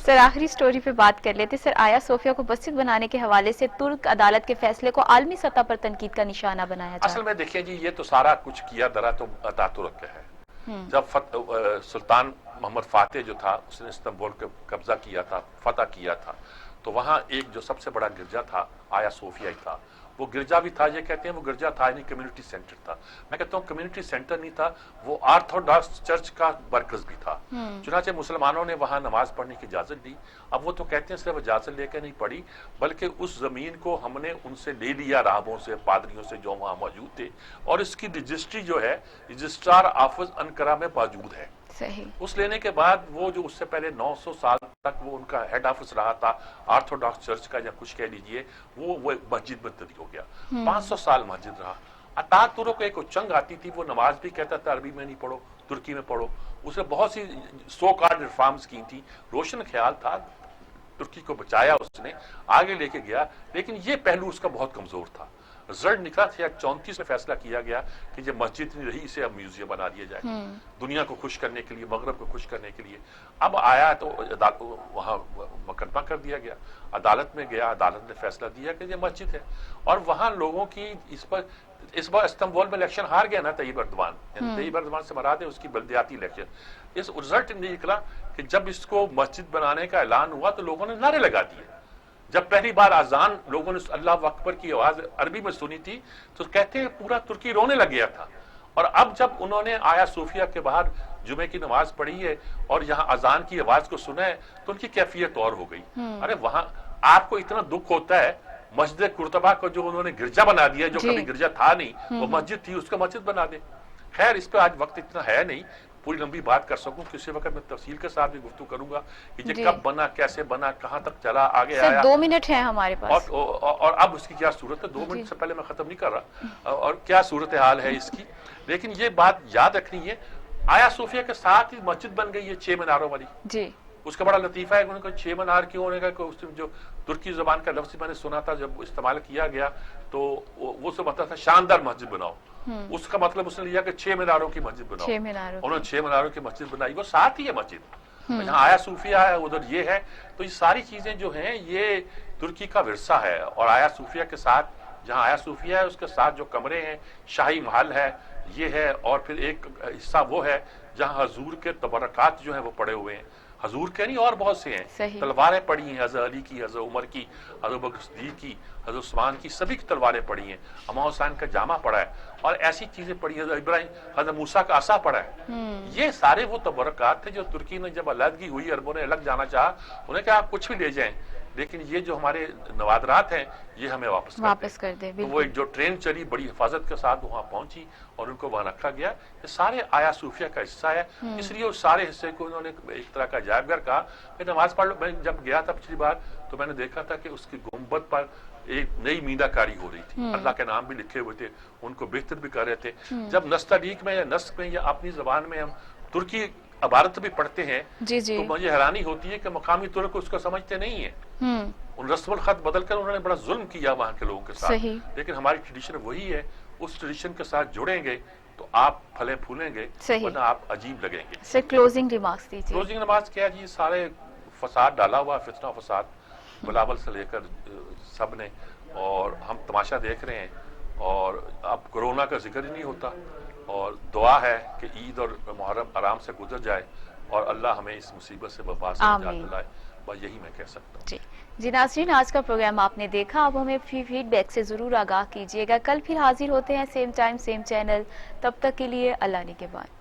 سر آخری سٹوری پہ بات کر لیتے. سر آیا صوفیہ کو مسجد بنانے کے حوالے سے ترک عدالت کے فیصلے کو عالمی سطح پر تنقید کا نشانہ بنایا جا. اصل میں دیکھیں جی یہ تو سارا کچھ کیا درا تو اتاترک ہے. جب سلطان محمد فاتح جو تھا اس نے استنبول کو قبضہ کیا تھا، فتح کیا تھا، تو وہاں ایک جو سب سے بڑا گرجا تھا آیا صوفیہ ہی تھا. وہ گرجا بھی تھا، یہ کہتے ہیں وہ گرجا تھا نہیں، کمیونٹی سینٹر تھا. میں کہتا ہوں کمیونٹی سینٹر نہیں تھا، وہ آرتھوڈاکس چرچ کا مرکز بھی تھا. چنانچہ مسلمانوں نے وہاں نماز پڑھنے کی اجازت دی. اب وہ تو کہتے ہیں صرف اجازت لے کے نہیں پڑھی، بلکہ اس زمین کو ہم نے ان سے لے لیا، راہبوں سے، پادریوں سے جو وہاں موجود تھے، اور اس کی رجسٹری جو ہے رجسٹرار آفس انقرہ میں موجود ہے. صحیح. اس لینے کے بعد وہ جو اس سے پہلے 900 سال تک وہ ان کا ہیڈ آفس رہا تھا آرتھوڈاکس چرچ کا یا کچھ کہہ لیجئے، وہ مسجد میں تبدیل ہو گیا. 500 سال مسجد رہا. اتاتورک کو ایک چنگ آتی تھی، وہ نماز بھی کہتا تھا عربی میں نہیں پڑھو، ترکی میں پڑھو. اس نے بہت سی سو کارڈ ریفارمز کی تھی. روشن خیال تھا، ترکی کو بچایا، اس نے آگے لے کے گیا، لیکن یہ پہلو اس کا بہت کمزور تھا. رزلٹ نکلا تھا 34 میں فیصلہ کیا گیا کہ یہ مسجد نہیں رہی، اسے اب میوزیم بنا دیا جائے، دنیا کو خوش کرنے کے لیے، مغرب کو خوش کرنے کے لیے. اب آیا تو وہاں مقدمہ کر دیا گیا، عدالت میں گیا، عدالت نے فیصلہ دیا کہ یہ مسجد ہے. اور وہاں لوگوں کی اس بار استنبول میں الیکشن ہار گیا نا طیب اردوان، طیب اردوان سے مراد ہے اس کی بلدیاتی الیکشن. اس رزلٹ نکلا کہ جب اس کو مسجد بنانے کا اعلان ہوا تو لوگوں نے نعرے لگا دیے. جب پہلی بار اذان لوگوں نے اللہ اکبر کی آواز عربی میں سنی تھی تو کہتے ہیں پورا ترکی رونے لگ گیا تھا. اور اب جب انہوں نے آیا صوفیہ کے باہر جمعے کی نماز پڑھی ہے اور یہاں اذان کی آواز کو سنا ہے تو ان کی کیفیت اور ہو گئی. ارے وہاں آپ کو اتنا دکھ ہوتا ہے، مسجد قرطبہ کو جو انہوں نے گرجا بنا دیا، جو کبھی گرجا تھا نہیں، وہ مسجد تھی، اس کو مسجد بنا دے. خیر اس پہ آج وقت اتنا ہے نہیں پوری لمبی بات کر سکوں، کسی وقت میں تفصیل کے ساتھ بھی گفتگو کروں گا کہ یہ کب بنا، کیسے بنا، کہاں تک چلا، آگے آیا. 2 منٹ ہیں ہمارے پاس اور اب اس کی کیا صورت ہے. 2 منٹ سے پہلے میں ختم نہیں کر رہا، اور کیا صورتحال ہے اس کی. لیکن یہ بات یاد رکھنی ہے، آیا صوفیہ کے ساتھ ہی مسجد بن گئی ہے 6 میناروں والی. جی. اس کا بڑا لطیفہ ہے کہ ان کو 6 مینار کیوں ہونے کا، جو ترکی زبان کا لفظ میں نے سنا تھا جب استعمال کیا گیا تو وہ سے مطلب تھا شاندار مسجد بناؤ. اس کا مطلب اس نے لیا کہ 6 میناروں کی مسجد بناؤ. انہوں نے 6 میناروں کی مسجد بنائی، وہ ساتھ ہی ہے مسجد. جہاں آیا صوفیہ ہے ادھر یہ ہے. تو یہ ساری چیزیں جو ہیں یہ ترکی کا ورثہ ہے. اور آیا صوفیہ کے ساتھ جہاں آیا صوفیہ ہے اس کے ساتھ جو کمرے ہیں، شاہی محل ہے، یہ ہے. اور پھر ایک حصہ وہ ہے جہاں حضور کے تبرکات جو ہیں وہ پڑے ہوئے ہیں. حضور کے نہیں اور بہت سے ہیں، تلواریں پڑی ہیں، حضرت علی کی، حضرت عمر کی، حضرت بکر صدیق کی، حضرت عثمان کی، سبھی کی تلواریں پڑی ہیں. امام حسین کا جامع پڑا ہے اور ایسی چیزیں پڑی ہیں. حضرت ابراہیم، حضرت موسیٰ کا عصا پڑا ہے. یہ سارے وہ تبرکات تھے جو ترکی نے جب علیحدگی ہوئی، عربوں نے الگ جانا چاہا، انہیں کہا آپ کچھ بھی لے جائیں لیکن یہ جو ہمارے نوادرات ہیں یہ ہمیں واپس کر دیں. تو وہ ایک جو ٹرین چلی بڑی حفاظت کے ساتھ وہاں پہنچی اور ان کو وہاں رکھا گیا. یہ سارے آیا صوفیہ کا حصہ ہے. اس لیے اس سارے حصے کو انہوں نے ایک طرح کا عجائب گھر کہا. میں نماز پڑھ لو، میں جب گیا تھا پچھلی بار تو میں نے دیکھا تھا کہ اس کی گنبد پر ایک نئی مینا کاری ہو رہی تھی، اللہ کے نام بھی لکھے ہوئے تھے، ان کو بہتر بھی کر رہے تھے. جب نستعلیق میں یا نسق میں یا اپنی زبان میں ہم ترکی عبارت بھی پڑھتے ہیں تو مجھے حیرانی ہوتی ہے کہ مقامی ترک اس کو سمجھتے نہیں ہیں. ان رسم الخط بدل کر انہوں نے بڑا ظلم کیا وہاں کے لوگوں کے ساتھ. لیکن ہماری ٹریڈیشن وہی ہے، اس ٹریڈیشن کے ساتھ جڑیں گے تو آپ پھلیں پھولیں گے، ورنہ آپ عجیب لگیں گے. سر کلوزنگ ریمارکس دیجیے. کلوزنگ ریمارکس کیا جی، سارے فساد ڈالا ہوا، فتنہ فساد بلاول سے لے کر سب نے، اور ہم تماشا دیکھ رہے ہیں. اور اب کورونا کا ذکر ہی نہیں ہوتا، اور دعا ہے کہ عید اور محرم آرام سے گزر جائے اور اللہ ہمیں اس مصیبت سے وبا سے نجات دلائے. بس یہی میں کہہ سکتا ہوں. جی ناظرین، آج کا پروگرام آپ نے دیکھا. اب ہمیں فیڈ بیک سے ضرور آگاہ کیجیے گا. کل پھر حاضر ہوتے ہیں، سیم ٹائم سیم چینل. تب تک کے لیے اللہ نگہبان.